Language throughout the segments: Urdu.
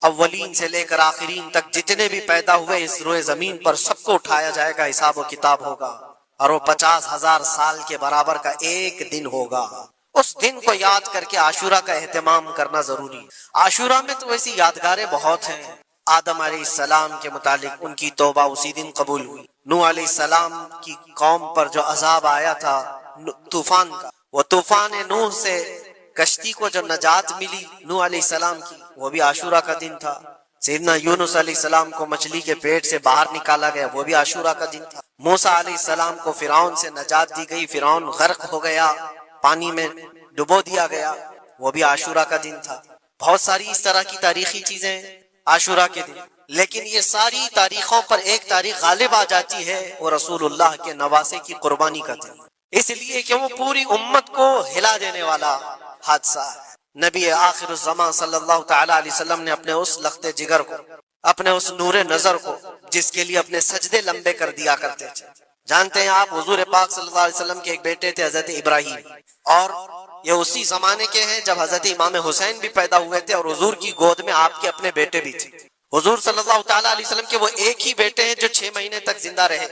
اولین سے لے کر آخرین تک جتنے بھی پیدا ہوئے اس روئے زمین پر سب کو اٹھایا جائے گا، حساب و کتاب ہوگا، اور وہ 50,000 سال کے برابر کا ایک دن ہوگا۔ اس دن کو یاد کر کے عاشورہ کا اہتمام کرنا ضروری ہے۔ عاشورہ میں تو ویسی یادگاریں بہت ہیں۔ آدم علیہ السلام کے متعلق ان کی توبہ اسی دن قبول ہوئی۔ نوح علیہ السلام کی قوم پر جو عذاب آیا تھا طوفان کا، وہ طوفان نوح سے کشتی کو جو نجات ملی نوح علیہ السلام کی، وہ بھی عاشورہ کا دن تھا۔ سیدنا یونس علیہ السلام کو مچھلی کے پیٹ سے باہر نکالا گیا، وہ بھی عاشورہ کا دن تھا۔ موسیٰ علیہ السلام کو فرعون سے نجات دی گئی، فرعون غرق ہو گیا، پانی میں ڈبو دیا گیا، وہ بھی عاشورہ کا دن تھا۔ بہت ساری اس طرح کی تاریخی چیزیں عاشورہ کے دن، لیکن یہ ساری تاریخوں پر ایک تاریخ غالب آ جاتی ہے، وہ رسول اللہ کے نواسے کی قربانی کا دن، اس لیے کہ وہ پوری امت کو ہلا دینے والا حادثہ ہے۔ نبی آخر الزمان صلی اللہ تعالی علیہ وسلم نے اپنے اس لخت جگر کو، اپنے اس نور نظر کو، جس کے لیے اپنے سجدے لمبے کر دیا کرتے تھے۔ جانتے ہیں آپ حضور پاک صلی اللہ علیہ وسلم کے ایک بیٹے تھے حضرت ابراہیم، اور یہ اسی زمانے کے ہیں جب حضرت امام حسین بھی پیدا ہوئے تھے، اور حضور کی گود میں آپ کے اپنے بیٹے بھی تھے۔ حضور صلی اللہ تعالی علیہ وسلم کے وہ ایک ہی بیٹے ہیں جو 6 مہینے تک زندہ رہے۔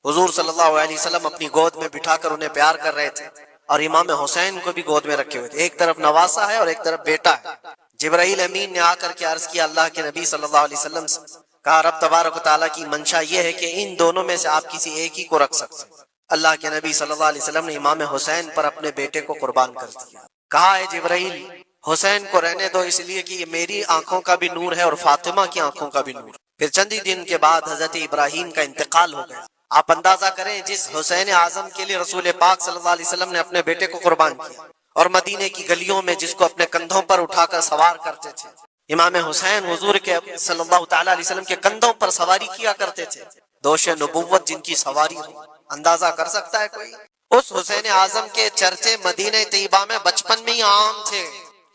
حضور صلی اللہ علیہ وسلم اپنی گود میں بٹھا کر انہیں پیار کر رہے تھے، اور امام حسین کو بھی گود میں رکھے ہوئے تھے۔ ایک طرف نواسا ہے اور ایک طرف بیٹا ہے۔ جبرائیل امین نے آ کر کے عرض کیا اللہ کے نبی صلی اللہ علیہ وسلم سے، کہا رب تبارک و تعالیٰ کی منشا یہ ہے کہ ان دونوں میں سے آپ کسی ایک ہی کو رکھ سکتے ہیں۔ اللہ کے نبی صلی اللہ علیہ وسلم نے امام حسین پر اپنے بیٹے کو قربان کر دیا۔ کہا ہے جبرائیل حسین کو رہنے دو، اس لیے کہ یہ میری آنکھوں کا بھی نور ہے اور فاطمہ کی آنکھوں کا بھی نور۔ پھر چند ہی دن کے بعد حضرت ابراہیم کا انتقال ہو گیا۔ آپ اندازہ کریں جس حسین اعظم کے لیے رسول پاک صلی اللہ علیہ وسلم نے اپنے بیٹے کو قربان کیا، اور مدینے کی گلیوں میں جس کو اپنے کندھوں پر اٹھا کر سوار کرتے تھے، امام حسین حضور کے صلی اللہ تعالی علیہ وسلم کے کندھوں پر سواری کیا کرتے تھے۔ دوش نبوت جن کی سواری ہو، اندازہ کر سکتا ہے کوئی؟ اس حسین اعظم کے چرچے مدینہ طیبہ میں بچپن میں ہی عام تھے۔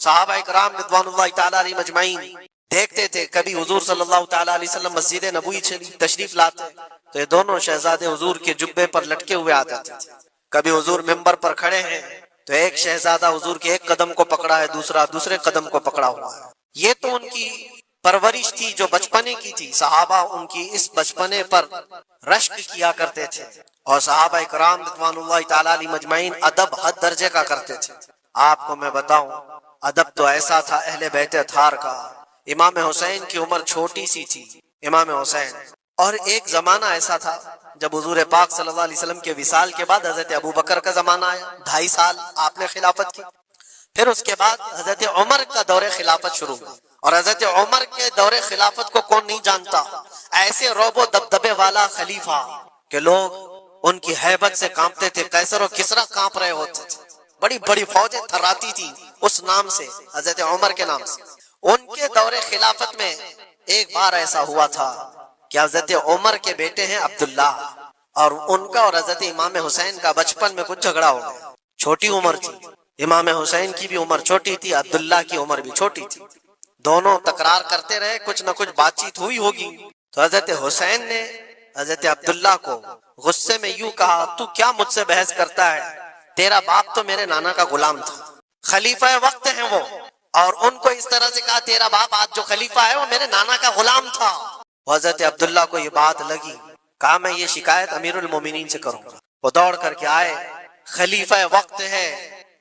صحابہ کرام رضوان اللہ تعالی علیہ مجمعین دیکھتے تھے، کبھی حضور صلی اللہ تعالی علیہ وسلم مسجد نبوی تشریف لاتے تو یہ دونوں شہزادے حضور کے جبے پر لٹکے ہوئے آتے تھے۔ کبھی حضور ممبر پر کھڑے ہیں تو ایک شہزادہ حضور کے ایک قدم کو پکڑا ہے، دوسرا دوسرے قدم کو پکڑا ہوا ہے۔ یہ تو ان کی پرورش تھی جو بچپنے کی تھی۔ صحابہ ان کی اس بچپنے پر رشک کیا کرتے تھے، اور صحابہ کرام رضوان اللہ تعالی علیہ مجمعین ادب حد درجے کا کرتے تھے۔ آپ کو میں بتاؤں، ادب تو ایسا تھا اہل بیت اطہار کا۔ امام حسین کی عمر چھوٹی سی تھی، امام حسین، اور ایک زمانہ ایسا تھا جب حضور پاک صلی اللہ علیہ وسلم کے وصال کے بعد حضرت ابوبکر کا زمانہ آیا، 2.5 سال آپ نے خلافت کی۔ پھر اس کے بعد حضرت عمر کا دور خلافت شروع ہوا، اور حضرت عمر کے دور خلافت کو کون نہیں جانتا؟ ایسے رعب و دبدبے والا خلیفہ کہ لوگ ان کی ہیبت سے کانپتے تھے، قیصر و کسریٰ کانپ رہے ہوتے تھے، بڑی بڑی فوجیں تھراتی تھی اس نام سے، حضرت عمر کے نام سے۔ ان کے دور خلافت میں ایک بار ایسا ہوا تھا کہ حضرت عمر کے بیٹے ہیں عبداللہ، اور ان کا اور حضرت امام حسین کا بچپن میں کچھ جھگڑا ہو گیا۔ چھوٹی عمر تھی، امام حسین کی بھی عمر چھوٹی تھی، عبداللہ کی عمر بھی چھوٹی تھی، دونوں تکرار کرتے رہے، کچھ نہ کچھ بات چیت ہوئی ہوگی۔ تو حضرت حسین نے حضرت عبداللہ کو غصے میں یوں کہا، تو کیا مجھ سے بحث کرتا ہے؟ تیرا باپ تو میرے نانا کا غلام تھا، خلیفہ وقت ہیں وہ، اور ان کو اس طرح سے کہا تیرا باپ آج جو خلیفہ ہے وہ میرے نانا کا غلام تھا۔ حضرت عبداللہ کو یہ بات لگی، کہا میں یہ شکایت امیر المومنین سے کروں گا۔ وہ دوڑ کر کے آئے، خلیفہ وقت ہے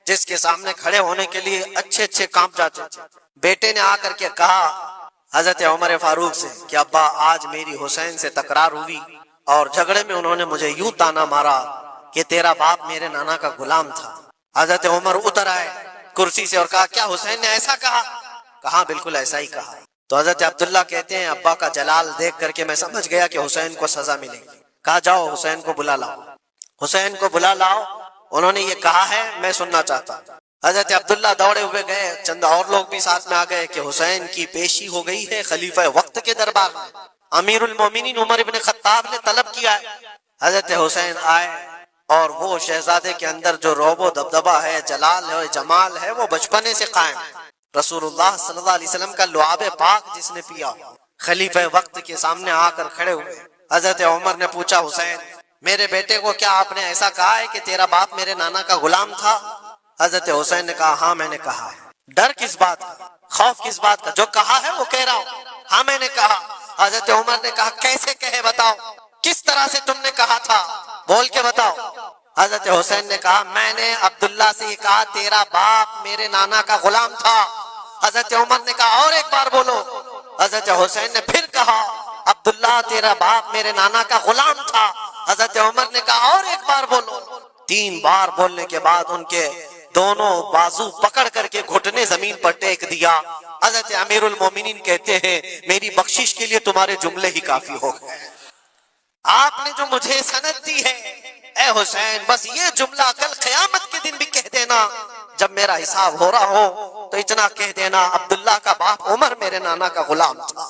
جس کے سامنے کھڑے ہونے کے لیے اچھے اچھے کانپ جاتے تھے۔ بیٹے نے آ کر کے کہا حضرت عمر فاروق سے کہ ابا آج میری حسین سے تکرار ہوئی، اور جھگڑے میں انہوں نے مجھے یوں تانا مارا کہ تیرا باپ میرے نانا کا غلام تھا۔ حضرت عمر اتر آئے کرسی سے اور کہا کیا حسین نے ایسا کہا؟ کہا بالکل ایسا ہی کہا۔ تو حضرت عبداللہ کہتے ہیں ابا کا جلال دیکھ کر کے میں سمجھ گیا کہ حسین کو سزا ملے گی۔ کہا جاؤ حسین کو بلا لاؤ، حسین کو بلا لاؤ، انہوں نے یہ کہا ہے میں سننا چاہتا ہوں۔ حضرت عبداللہ دوڑے ہوئے گئے، چند اور لوگ بھی ساتھ میں آ گئے کہ حسین کی پیشی ہو گئی ہے خلیفہ وقت کے دربار میں، امیر المومنین عمر ابن خطاب نے طلب کیا ہے۔ حضرت حسین آئے، اور وہ شہزادے کے اندر جو رعب و دبدبہ ہے، جلال ہے، جمال ہے، وہ بچپنے سے قائم ہے۔ رسول اللہ صلی اللہ علیہ وسلم کا لعاب پاک جس نے پیا، خلیفہ وقت کے سامنے آ کر کھڑے ہوئے۔ حضرت عمر نے پوچھا حسین میرے بیٹے کو کیا آپ نے ایسا کہا ہے کہ تیرا باپ میرے نانا کا غلام تھا؟ حضرت حسین نے کہا ہاں میں نے کہا ہے۔ ڈر کس بات کا، خوف کس بات کا؟ جو کہا ہے وہ کہہ رہا ہوں۔ ہاں میں نے کہا۔ حضرت عمر نے کہا کیسے کہے بتاؤ، کس طرح سے تم نے کہا تھا، بول کے بتاؤ۔ حضرت حسین نے کہا میں نے عبداللہ سے یہ کہا تیرا باپ میرے نانا کا غلام تھا۔ حضرت عمر نے کہا اور ایک بار بولو۔ حضرت حسین نے پھر کہا عبداللہ تیرا باپ میرے نانا کا غلام تھا۔ حضرت عمر نے کہا اور ایک بار بولو۔ 3 بار بولنے کے بعد ان کے دونوں بازو پکڑ کر کے گھٹنے زمین پر ٹیک دیا۔ حضرت امیر المومنین کہتے ہیں میری بخشش کے لیے تمہارے جملے ہی کافی ہو گئے، آپ نے جو مجھے سند دی ہے اے حسین بس یہ جملہ کل قیامت کے دن بھی کہہ دینا، جب میرا حساب ہو رہا ہو تو اتنا کہہ دینا عبداللہ کا باپ عمر میرے نانا کا غلام تھا۔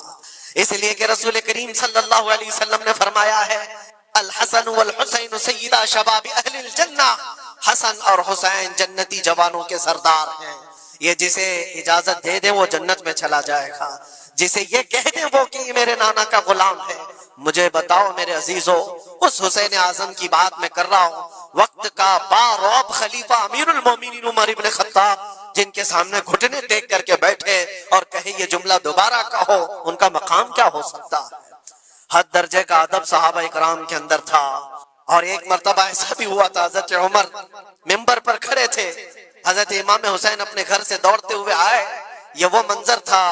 اس لیے کہ رسول کریم صلی اللہ علیہ وسلم نے فرمایا ہے الحسن والحسین سیدہ شباب اہل الجنہ، حسن اور حسین جنتی جوانوں کے سردار ہیں۔ یہ جسے اجازت دے دیں وہ جنت میں چلا جائے گا، جسے یہ کہہ دیں وہ کہ یہ میرے نانا کا غلام ہے۔ مجھے بتاؤ میرے عزیزو، اس حسین اعظم کی بات میں کر رہا ہوں، وقت کا باروب خلیفہ امیر المومنین عمر ابن خطاب جن کے سامنے گھٹنے ٹیک کر کے بیٹھے اور کہے یہ جملہ دوبارہ کہو، ان کا مقام کیا ہو سکتا ہے؟ حد درجے کا ادب صحابہ اکرام کے اندر تھا۔ اور ایک مرتبہ ایسا بھی ہوا تھا حضرت عمر ممبر پر کھڑے تھے، حضرت امام حسین اپنے گھر سے دوڑتے ہوئے آئے، یہ وہ منظر تھا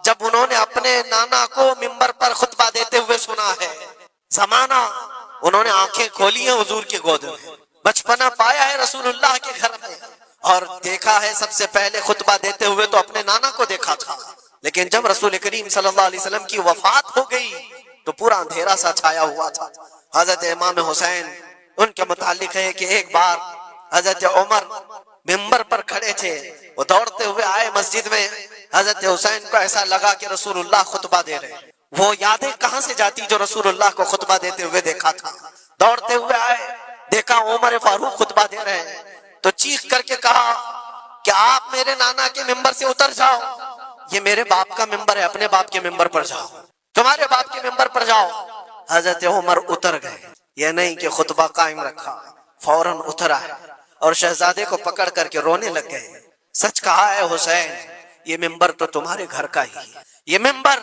جب انہوں نے اپنے نانا کو ممبر پر خطبہ دیتے ہوئے سنا ہے۔ زمانہ انہوں نے آنکھیں کھولی ہیں حضور کی گود میں، بچپنا پایا ہے رسول اللہ کے گھر میں، اور دیکھا ہے سب سے پہلے خطبہ دیتے ہوئے تو اپنے نانا کو دیکھا تھا، لیکن جب رسول کریم صلی اللہ علیہ وسلم کی وفات ہو گئی تو پورا اندھیرا سا چھایا ہوا تھا۔ حضرت امام حسین ان کے متعلق ہے کہ ایک بار حضرت عمر ممبر پر کھڑے تھے، وہ دوڑتے ہوئے آئے مسجد میں، حضرت حسین کو ایسا لگا کہ رسول اللہ خطبہ دے رہے، وہ یادیں کہاں سے جاتی جو رسول اللہ کو خطبہ دیتے ہوئے دیکھا تھا۔ دوڑتے ہوئے آئے، دیکھا عمر فاروق خطبہ دے رہے ہیں، تو چیخ کر کے کہا کہ آپ میرے نانا کے ممبر سے اتر جاؤ، یہ میرے باپ کا ممبر ہے، اپنے باپ کے ممبر پر جاؤ، تمہارے باپ کے ممبر پر جاؤ۔ حضرت عمر اتر گئے، یہ نہیں کہ خطبہ قائم رکھا، فوراً اتر آئے اور شہزادے کو پکڑ کر کے رونے لگ گئے۔ سچ کہا ہے حسین، یہ ممبر تو تمہارے گھر کا ہی ہے، یہ ممبر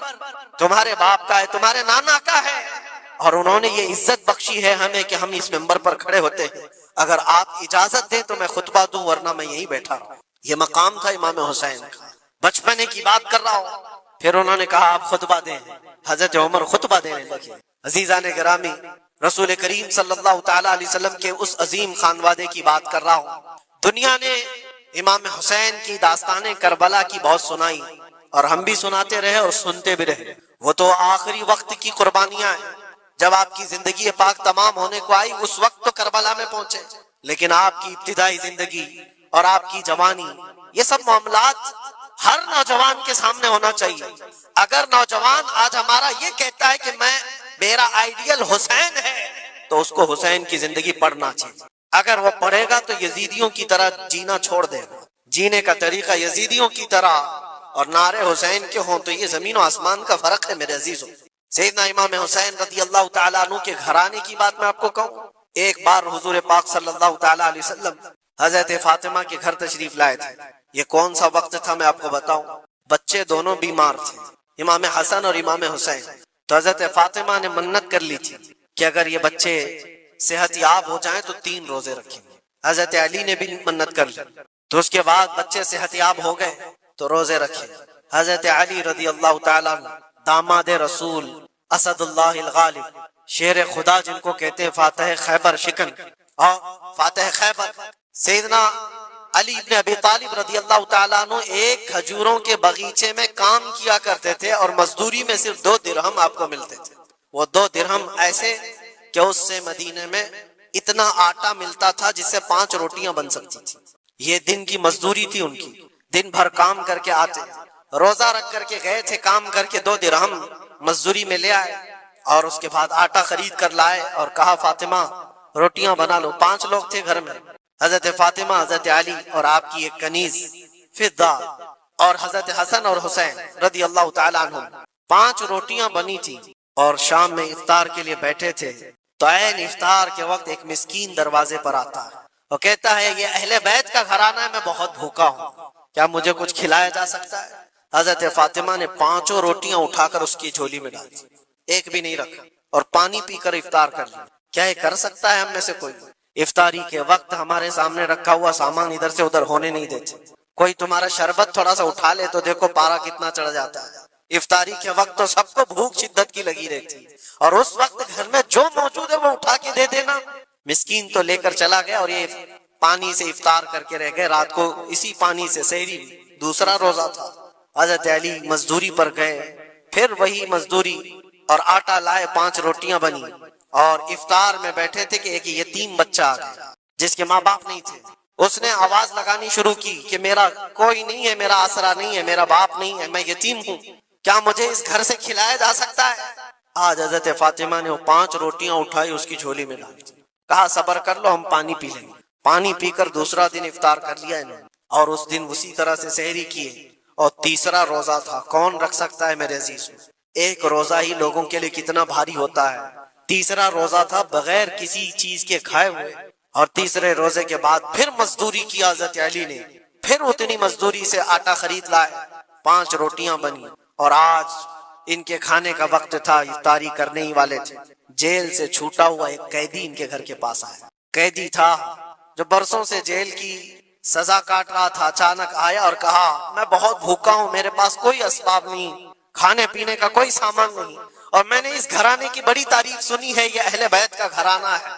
تمہارے باپ کا ہے، تمہارے نانا کا ہے، اور انہوں نے یہ عزت بخشی ہے ہمیں کہ ہم اس ممبر پر کھڑے ہوتے ہیں، اگر آپ اجازت دیں تو میں خطبہ دوں ورنہ میں یہیں بیٹھا رہوں۔ یہ مقام تھا امام حسین کا، بچپنے کی بات کر رہا ہوں۔ پھر انہوں نے کہا آپ خطبہ دیں، حضرت عمر خطبہ دینے لگے۔ عزیزان گرامی، رسول کریم صلی اللہ تعالی علیہ وسلم کے اس عظیم خانوادے کی بات کر رہا ہوں۔ دنیا نے امام حسین کی داستانیں کربلا کی بہت سنائی، اور ہم بھی سناتے رہے اور سنتے بھی رہے، وہ تو آخری وقت کی قربانیاں ہیں، جب آپ کی زندگی پاک تمام ہونے کو آئی اس وقت تو کربلا میں پہنچے، لیکن آپ کی ابتدائی زندگی اور آپ کی جوانی، یہ سب معاملات ہر نوجوان کے سامنے ہونا چاہیے۔ اگر نوجوان آج ہمارا یہ کہتا ہے کہ میرا آئیڈیل حسین ہے تو اس کو حسین کی زندگی پڑھنا چاہیے۔ اگر وہ پڑھے گا تو یزیدیوں کی طرح جینا چھوڑ دے گا، جینے کا طریقہ یزیدیوں کی طرح اور نعرے حسین کے ہوں تو یہ زمین و آسمان کا فرق ہے میرے عزیزوں۔ سیدنا امام حسین رضی اللہ تعالیٰ عنہ کے گھرانے کی بات میں آپ کو کہوں، ایک بار حضور پاک صلی اللہ تعالیٰ علیہ وسلم حضرت فاطمہ کے گھر تشریف لائے تھے۔ یہ کون سا وقت تھا میں آپ کو بتاؤں، بچے دونوں بیمار تھے، امام حسن اور امام حسین۔ تو حضرت فاطمہ نے منت کر لی تھی کہ اگر یہ بچے صحت یاب ہو جائیں تو 3 روزے رکھیں گے۔ حضرت علی نے بھی منت کر لی، تو اس کے بعد بچے صحت یاب ہو گئے تو روزے رکھے۔ حضرت علی رضی اللہ تعالیٰ عنہ داماد رسول، اسد اللہ الغالب، شیر خدا جن کو کہتے ہیں، فاتح خیبر شکن اور فاتح خیبر، سیدنا علی ابن ابی طالب رضی اللہ تعالیٰ عنہ ایک کھجوروں کے باغیچے میں کام کیا کرتے تھے اور مزدوری میں صرف 2 درہم آپ کو ملتے تھے۔ وہ 2 درہم ایسے کہ اس سے مدینے میں اتنا آٹا ملتا تھا جس سے 5 روٹیاں بن سکتی تھی۔ یہ دن کی مزدوری تھی ان کی، دن بھر کام کر کے آتے، روزہ رکھ کر کے گئے تھے، کام کر کے 2 درہم مزدوری میں لے آئے اور اس کے بعد آٹا خرید کر لائے اور کہا فاطمہ روٹیاں بنا لو۔ 5 لوگ تھے گھر میں، حضرت فاطمہ، حضرت علی اور آپ کی ایک کنیز فضہ اور حضرت حسن اور حسین رضی اللہ تعالیٰ عنہم۔ 5 روٹیاں بنی تھی اور شام میں افطار کے لیے بیٹھے تھے، تو عین افطار کے وقت ایک مسکین دروازے پر آتا ہے، وہ کہتا ہے یہ اہل بیت کا گھرانہ ہے، میں بہت بھوکا ہوں، کیا مجھے کچھ کھلایا جا سکتا ہے؟ حضرت فاطمہ نے 5 روٹیاں اٹھا کر اس کی جھولی میں ڈال دی، ایک بھی نہیں رکھا، اور پانی پی کر افطار کر لیا۔ کیا یہ کر سکتا ہے ہم میں سے کوئی؟ افطاری کے وقت ہمارے سامنے رکھا ہوا سامان ادھر سے ادھر ہونے نہیں دیتے۔ کوئی تمہارا شربت تھوڑا سا اٹھا لے تو دیکھو پارا کتنا چڑھ جاتا ہے۔ افطاری کے وقت تو سب کو بھوک شدت کی لگی رہتی، اور اس وقت گھر میں جو موجود ہے وہ اٹھا کے دے دینا۔ مسکین تو لے کر چلا گیا اور یہ پانی سے افطار کر کے رہ گئے، رات کو اسی پانی سے سحری، دوسرا روزہ تھا۔ حضرت علی مزدوری پر گئے، پھر وہی مزدوری، اور آٹا لائے، 5 روٹیاں بنی، اور افطار میں بیٹھے تھے کہ ایک یتیم بچہ آ گیا جس کے ماں باپ نہیں تھے۔ اس نے آواز لگانی شروع کی کہ میرا کوئی نہیں ہے، میرا آسرا نہیں ہے، میرا باپ نہیں ہے، میں یتیم ہوں، کیا مجھے اس گھر سے کھلایا جا سکتا ہے؟ آج حضرت فاطمہ نے وہ 5 روٹیاں اٹھائی، اس کی جھولی میں ڈال دی، کہا صبر کر لو، ہم پانی پی لیں گے۔ پانی پی کر دوسرا دن افطار کر لیا انہوں نے، اور اس دن اسی طرح سے سحری کیے، اور تیسرا روزہ تھا۔ کون رکھ سکتا ہے میرے عزیز؟ ایک روزہ ہی لوگوں کے لیے کتنا بھاری ہوتا ہے۔ تیسرا روزہ تھا بغیر کسی چیز کے کھائے ہوئے، اور تیسرے روزے کے بعد پھر مزدوری کی حضرت علی نے، پھر اتنی مزدوری سے آٹا خرید لائے، 5 روٹیاں بنی، اور آج ان کے کھانے کا وقت تھا، افطاری کرنے ہی والے تھے۔ جیل سے چھوٹا ہوا ایک قیدی ان کے گھر کے پاس آیا۔ قیدی تھا جو برسوں سے جیل کی سزا کاٹ رہا تھا، اچانک آیا اور کہا میں بہت بھوکا ہوں، میرے پاس کوئی اسباب نہیں، کھانے پینے کا کوئی سامان نہیں، اور میں نے اس گھرانے کی بڑی تعریف سنی ہے، یہ اہل بیت کا گھرانہ ہے،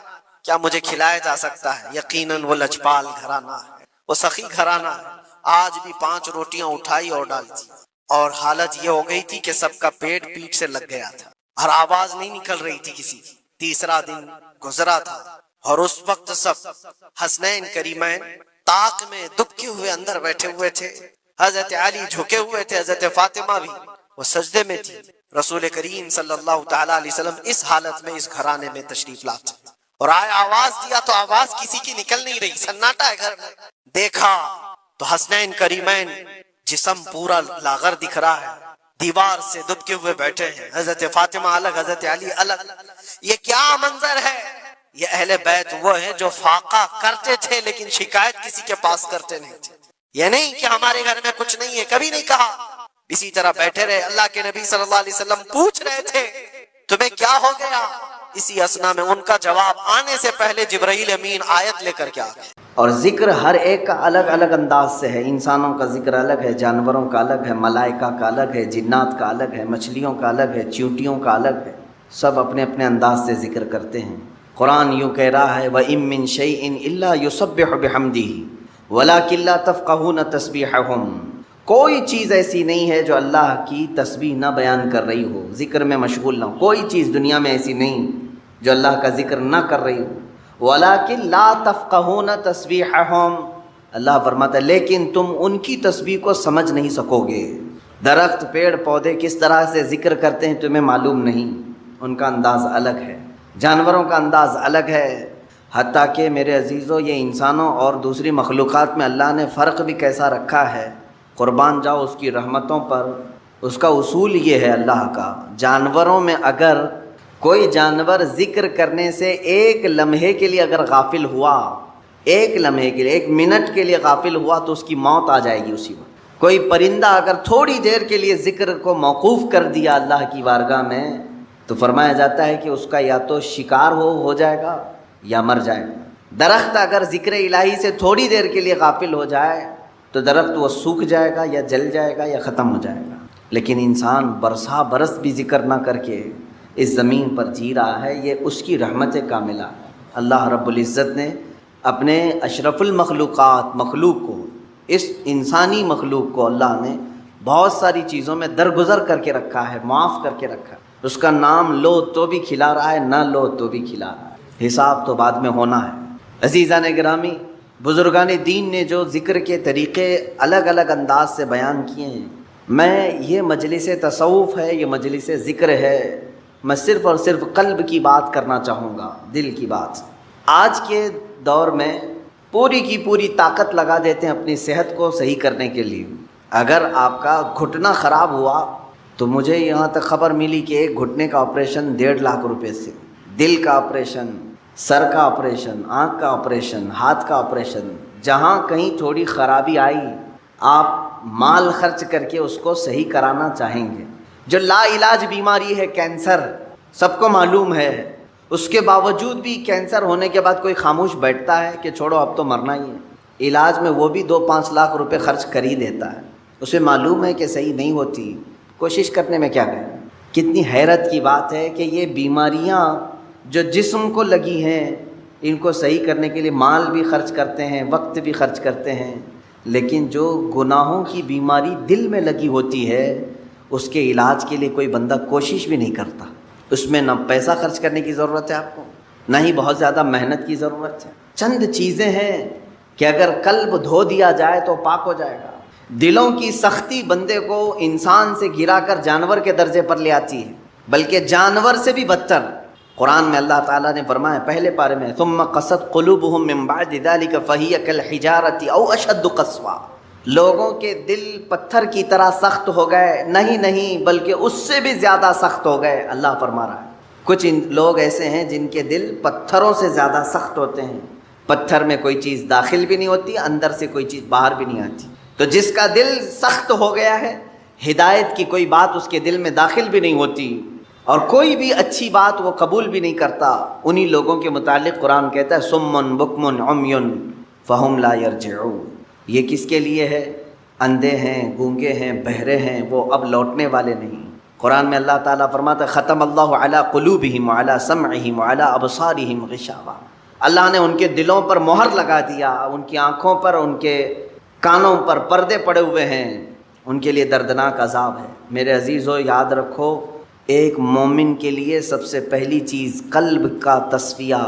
کیا مجھے کھلایا جا سکتا ہے؟ یقیناً وہ لجپال گھرانہ ہے، وہ سخی گھرانہ ہے۔ آج بھی 5 روٹیاں اٹھائی اور ڈال دی، اور حالت یہ ہو گئی تھی کہ سب کا پیٹ پیٹ سے لگ گیا تھا، اور آواز نہیں نکل رہی تھی کسی کی۔ تیسرا دن گزرا تھا، اور اس وقت سب حسنین کریمین طاق میں دبکے ہوئے اندر بیٹھے ہوئے تھے، حضرت علی جھکے ہوئے تھے، حضرت فاطمہ بھی وہ سجدے میں تھی۔ رسول کریم صلی اللہ تعالی علیہ وسلم اس حالت میں اس گھرانے میں تشریف لاتے، اور آئے آواز دیا تو آواز کسی کی نکل نہیں رہی، سناٹا ہے گھر میں۔ دیکھا تو حسنین کریمین جسم پورا لاغر دکھ رہا ہے، دیوار سے دبکے ہوئے بیٹھے ہیں، حضرت فاطمہ الگ، حضرت علی الگ۔ یہ کیا منظر ہے؟ یہ اہل بیت وہ ہیں جو فاقہ کرتے تھے لیکن شکایت کسی کے پاس کرتے نہیں تھے۔ یہ نہیں کہ ہمارے گھر میں کچھ نہیں ہے، کبھی نہیں کہا، اسی طرح بیٹھے رہے۔ اللہ کے نبی صلی اللہ علیہ وسلم پوچھ رہے تھے تمہیں کیا ہو گیا؟ اسی اسنا میں ان کا جواب آنے سے پہلے جبرائیل امین آیت لے کر کے آ گئے۔ اور ذکر ہر ایک کا الگ الگ انداز سے ہے، انسانوں کا ذکر الگ ہے، جانوروں کا الگ ہے، ملائکہ کا الگ ہے، جنات کا الگ ہے، مچھلیوں کا الگ ہے، چیونٹیوں کا الگ ہے، سب اپنے اپنے انداز سے ذکر کرتے ہیں۔ قرآن یوں کہہ رہا ہے وَإِن مِّن شَيْءٍ إِلَّا يُسَبِّحُ بِحَمْدِهِ وَلَٰكِن لَّا تَفْقَهُونَ تَسْبِيحَهُمْ۔ کوئی چیز ایسی نہیں ہے جو اللہ کی تسبیح نہ بیان کر رہی ہو، ذکر میں مشغول نہ ہو، کوئی چیز دنیا میں ایسی نہیں جو اللہ کا ذکر نہ کر رہی ہو۔ وَلَٰكِن لَّا تَفْقَهُونَ تَسْبِيحَهُمْ، اللہ فرماتا ہے لیکن تم ان کی تسبیح کو سمجھ نہیں سکو گے۔ درخت، پیڑ پودے کس طرح سے ذکر کرتے ہیں تمہیں معلوم نہیں، ان کا انداز الگ ہے، جانوروں کا انداز الگ ہے، حتیٰ کہ میرے عزیزو یہ انسانوں اور دوسری مخلوقات میں اللہ نے فرق بھی کیسا رکھا ہے، قربان جاؤ اس کی رحمتوں پر۔ اس کا اصول یہ ہے اللہ کا، جانوروں میں اگر کوئی جانور ذکر کرنے سے ایک لمحے کے لیے اگر غافل ہوا، ایک لمحے کے لیے، 1 منٹ کے لیے غافل ہوا تو اس کی موت آ جائے گی اسی وقت۔ کوئی پرندہ اگر تھوڑی دیر کے لیے ذکر کو موقوف کر دیا اللہ کی بارگاہ میں تو فرمایا جاتا ہے کہ اس کا یا تو شکار ہو جائے گا یا مر جائے گا۔ درخت اگر ذکر الہی سے تھوڑی دیر کے لیے غافل ہو جائے تو درخت وہ سوکھ جائے گا یا جل جائے گا یا ختم ہو جائے گا، لیکن انسان برسا برس بھی ذکر نہ کر کے اس زمین پر جی رہا ہے، یہ اس کی رحمت کاملہ ہے۔ اللہ رب العزت نے اپنے اشرف المخلوقات مخلوق کو، اس انسانی مخلوق کو اللہ نے بہت ساری چیزوں میں درگزر کر کے رکھا ہے، معاف کر کے رکھا ہے۔ اس کا نام لو تو بھی کھلا رہا ہے، نہ لو تو بھی کھلا رہا ہے، حساب تو بعد میں ہونا ہے۔ عزیزان گرامی، بزرگان دین نے جو ذکر کے طریقے الگ الگ انداز سے بیان کیے ہیں، میں یہ مجلس تصوف ہے، یہ مجلس ذکر ہے، میں صرف اور صرف قلب کی بات کرنا چاہوں گا، دل کی بات۔ آج کے دور میں پوری کی پوری طاقت لگا دیتے ہیں اپنی صحت کو صحیح کرنے کے لیے۔ اگر آپ کا گھٹنا خراب ہوا تو مجھے یہاں تک خبر ملی کہ ایک گھٹنے کا آپریشن 1.5 لاکھ روپے سے، دل کا آپریشن، سر کا آپریشن، آنکھ کا آپریشن، ہاتھ کا آپریشن، جہاں کہیں تھوڑی خرابی آئی آپ مال خرچ کر کے اس کو صحیح کرانا چاہیں گے. جو لا علاج بیماری ہے کینسر، سب کو معلوم ہے، اس کے باوجود بھی کینسر ہونے کے بعد کوئی خاموش بیٹھتا ہے کہ چھوڑو اب تو مرنا ہی ہے. علاج میں وہ بھی 2-5 لاکھ روپے خرچ کر ہی دیتا ہے. اسے معلوم ہے کہ صحیح نہیں ہوتی، کوشش کرنے میں کیا کریں. کتنی حیرت کی بات ہے کہ یہ بیماریاں جو جسم کو لگی ہیں، ان کو صحیح کرنے کے لیے مال بھی خرچ کرتے ہیں، وقت بھی خرچ کرتے ہیں، لیکن جو گناہوں کی بیماری دل میں لگی ہوتی ہے اس کے علاج کے لیے کوئی بندہ کوشش بھی نہیں کرتا. اس میں نہ پیسہ خرچ کرنے کی ضرورت ہے آپ کو، نہ ہی بہت زیادہ محنت کی ضرورت ہے. چند چیزیں ہیں کہ اگر قلب دھو دیا جائے تو پاک ہو جائے گا. دلوں کی سختی بندے کو انسان سے گرا کر جانور کے درجے پر لے آتی ہے، بلکہ جانور سے بھی بدتر. قرآن میں اللہ تعالیٰ نے فرمایا پہلے پارے میں، ثم قست قلوبهم من بعد ذلك فهي كالحجارة او اشد قسوا. لوگوں کے دل پتھر کی طرح سخت ہو گئے، نہیں بلکہ اس سے بھی زیادہ سخت ہو گئے. اللہ فرما رہا ہے کچھ لوگ ایسے ہیں جن کے دل پتھروں سے زیادہ سخت ہوتے ہیں. پتھر میں کوئی چیز داخل بھی نہیں ہوتی، اندر سے کوئی چیز باہر بھی نہیں آتی. تو جس کا دل سخت ہو گیا ہے، ہدایت کی کوئی بات اس کے دل میں داخل بھی نہیں ہوتی اور کوئی بھی اچھی بات وہ قبول بھی نہیں کرتا، انہی لوگوں کے متعلق قرآن کہتا ہے صم بکم عمی فہم لا یرجعون. یہ کس کے لیے ہے؟ اندھے ہیں، گونگے ہیں، بہرے ہیں، وہ اب لوٹنے والے نہیں. قرآن میں اللہ تعالیٰ فرماتا ہے ختم اللہ علی قلوبہم وعلی سمعہم وعلی ابصارہم غشاوہ. اللہ نے ان کے دلوں پر مہر لگا دیا، ان کی آنکھوں پر، ان کے کانوں پر پردے پڑے ہوئے ہیں. ان کے لیے دردناک عذاب ہے. میرے عزیزو یاد رکھو، ایک مومن کے لیے سب سے پہلی چیز قلب کا تصفیہ،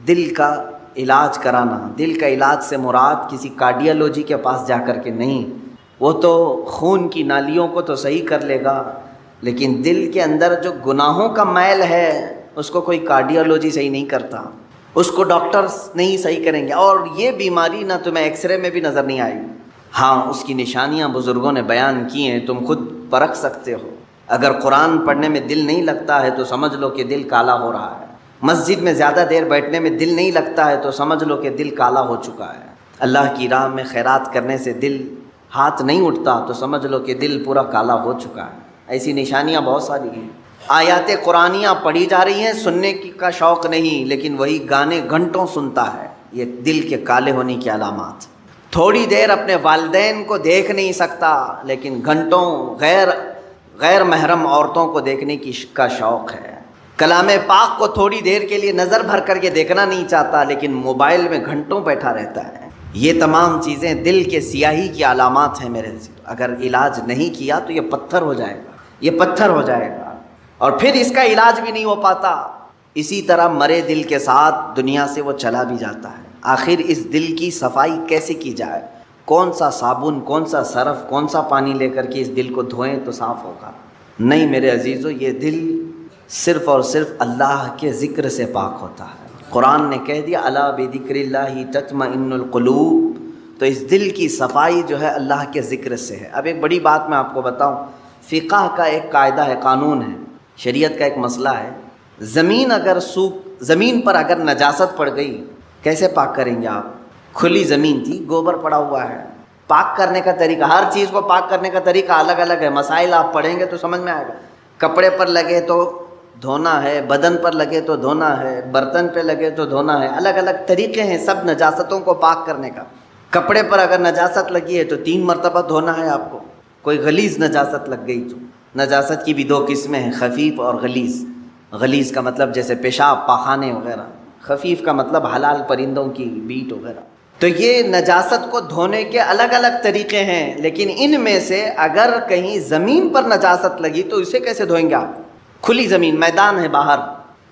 دل کا علاج کرانا. دل کا علاج سے مراد کسی کارڈیالوجی کے پاس جا کر کے نہیں، وہ تو خون کی نالیوں کو تو صحیح کر لے گا، لیکن دل کے اندر جو گناہوں کا میل ہے اس کو کوئی کارڈیالوجی صحیح نہیں کرتا، اس کو ڈاکٹرز نہیں صحیح کریں گے. اور یہ بیماری نہ تمہیں ایکس رے میں بھی نظر نہیں آئے گی. ہاں اس کی نشانیاں بزرگوں نے بیان کی ہیں، تم خود پرکھ سکتے ہو. اگر قرآن پڑھنے میں دل نہیں لگتا ہے تو سمجھ لو کہ دل کالا ہو رہا ہے. مسجد میں زیادہ دیر بیٹھنے میں دل نہیں لگتا ہے تو سمجھ لو کہ دل کالا ہو چکا ہے. اللہ کی راہ میں خیرات کرنے سے دل ہاتھ نہیں اٹھتا تو سمجھ لو کہ دل پورا کالا ہو چکا ہے. ایسی نشانیاں بہت ساری ہیں. آیات قرآنیاں پڑھی جا رہی ہیں، سننے کا شوق نہیں، لیکن وہی گانے گھنٹوں سنتا ہے. یہ دل کے کالے ہونے کی علامات. تھوڑی دیر اپنے والدین کو دیکھ نہیں سکتا، لیکن گھنٹوں غیر محرم عورتوں کو دیکھنے کا شوق ہے. کلام پاک کو تھوڑی دیر کے لیے نظر بھر کر کے دیکھنا نہیں چاہتا، لیکن موبائل میں گھنٹوں بیٹھا رہتا ہے. یہ تمام چیزیں دل کے سیاہی کی علامات ہیں میرے عزیز. اگر علاج نہیں کیا تو یہ پتھر ہو جائے گا، یہ پتھر ہو جائے گا، اور پھر اس کا علاج بھی نہیں ہو پاتا. اسی طرح مرے دل کے ساتھ دنیا سے وہ چلا بھی جاتا ہے. آخر اس دل کی صفائی کیسے کی جائے؟ کون سا صابن، کون سا سرف، کون سا پانی لے کر کے اس دل کو دھوئیں تو صاف ہوگا؟ نہیں میرے عزیزو، یہ دل صرف اور صرف اللہ کے ذکر سے پاک ہوتا ہے. قرآن نے کہہ دیا الا بذکر اللہ تطمئن القلوب. تو اس دل کی صفائی جو ہے اللہ کے ذکر سے ہے. اب ایک بڑی بات میں آپ کو بتاؤں، فقہ کا ایک قاعدہ ہے، قانون ہے، شریعت کا ایک مسئلہ ہے. زمین پر اگر نجاست پڑ گئی کیسے پاک کریں گے آپ؟ کھلی زمین تھی، گوبر پڑا ہوا ہے. پاک کرنے کا طریقہ، ہر چیز کو پاک کرنے کا طریقہ الگ الگ ہے. مسائل آپ پڑھیں گے تو سمجھ میں آئے گا. کپڑے پر لگے تو دھونا ہے، بدن پر لگے تو دھونا ہے، برتن پہ لگے تو دھونا ہے. الگ الگ طریقے ہیں سب نجاستوں کو پاک کرنے کا. کپڑے پر اگر نجاست لگی ہے تو 3 مرتبہ دھونا ہے آپ کو. کوئی غلیظ نجاست لگ گئی تو، نجاست کی بھی 2 قسمیں ہیں، خفیف اور غلیظ. غلیظ کا مطلب جیسے پیشاب، پاخانے وغیرہ، خفیف کا مطلب حلال پرندوں کی بیٹ وغیرہ. تو یہ نجاست کو دھونے کے الگ الگ طریقے ہیں، لیکن ان میں سے اگر کہیں زمین پر نجاست لگی تو اسے کیسے دھوئیں گے آپ؟ کھلی زمین، میدان ہے باہر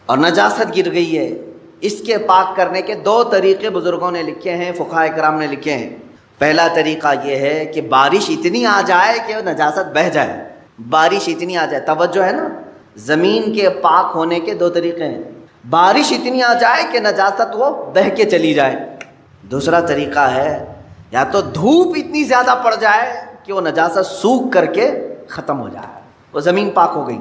اور نجاست گر گئی ہے، اس کے پاک کرنے کے 2 طریقے بزرگوں نے لکھے ہیں، فقہاء کرام نے لکھے ہیں. پہلا طریقہ یہ ہے کہ بارش اتنی آ جائے کہ نجاست بہہ جائے. بارش اتنی آ جائے، توجہ ہے نا، زمین کے پاک ہونے کے 2 طریقے ہیں. بارش اتنی آ جائے کہ نجاست وہ بہہ کے چلی جائے. دوسرا طریقہ ہے یا تو دھوپ اتنی زیادہ پڑ جائے کہ وہ نجاست سوکھ کر کے ختم ہو جائے، وہ زمین پاک ہو گئی.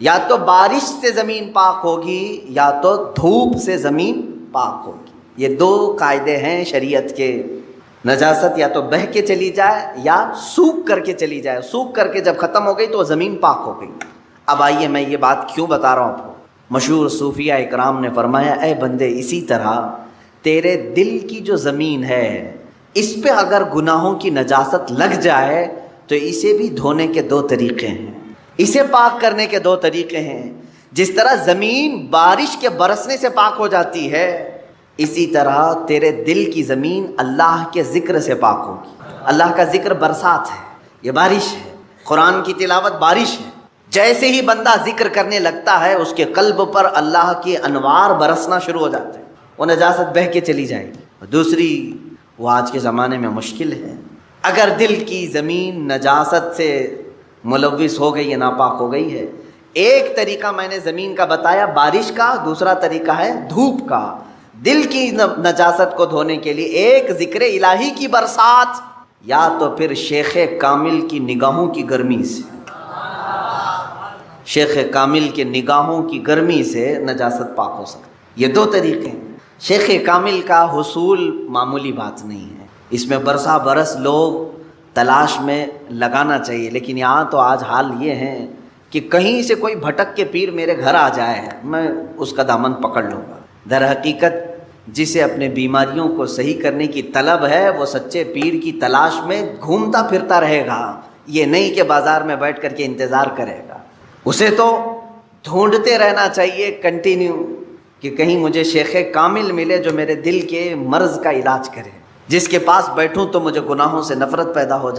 یا تو بارش سے زمین پاک ہوگی یا تو دھوپ سے زمین پاک ہوگی. یہ 2 قاعدے ہیں شریعت کے. نجاست یا تو بہہ کے چلی جائے یا سوکھ کر کے چلی جائے. سوکھ کر کے جب ختم ہو گئی تو زمین پاک ہو گئی. اب آئیے میں یہ بات کیوں بتا رہا ہوں آپ کو. مشہور صوفیہ اکرام نے فرمایا اے بندے اسی طرح تیرے دل کی جو زمین ہے اس پہ اگر گناہوں کی نجاست لگ جائے تو اسے بھی دھونے کے دو طریقے ہیں, اسے پاک کرنے کے دو طریقے ہیں. جس طرح زمین بارش کے برسنے سے پاک ہو جاتی ہے اسی طرح تیرے دل کی زمین اللہ کے ذکر سے پاک ہوگی. اللہ کا ذکر برسات ہے, یہ بارش ہے. قرآن کی تلاوت بارش ہے. جیسے ہی بندہ ذکر کرنے لگتا ہے اس کے قلب پر اللہ کے انوار برسنا شروع ہو جاتے ہیں, وہ نجاست بہہ کے چلی جائے گی. دوسری وہ آج کے زمانے میں مشکل ہے. اگر دل کی زمین نجاست سے ملوث ہو گئی ہے, ناپاک ہو گئی ہے, ایک طریقہ میں نے زمین کا بتایا بارش کا, دوسرا طریقہ ہے دھوپ کا. دل کی نجاست کو دھونے کے لیے ایک ذکر الہی کی برسات یا تو پھر شیخ کامل کی نگاہوں کی گرمی سے, شیخ کامل کے نگاہوں کی گرمی سے نجاست پاک ہو سکتی. یہ دو طریقے ہیں. شیخ کامل کا حصول معمولی بات نہیں ہے, اس میں برسا برس لوگ تلاش میں لگانا چاہیے. لیکن یہاں تو آج حال یہ ہے کہ کہیں سے کوئی بھٹک کے پیر میرے گھر آ جائے میں اس کا دامن پکڑ لوں گا. در حقیقت جسے اپنے بیماریوں کو صحیح کرنے کی طلب ہے وہ سچے پیر کی تلاش میں گھومتا پھرتا رہے گا. یہ نہیں کہ بازار میں بیٹھ کر کے انتظار کرے گا. اسے تو ڈھونڈتے رہنا چاہیے کنٹینیو کہ کہیں مجھے شیخ کامل ملے جو میرے دل کے مرض کا علاج کرے, جس کے پاس بیٹھوں تو مجھے گناہوں سے نفرت پیدا ہو جائے.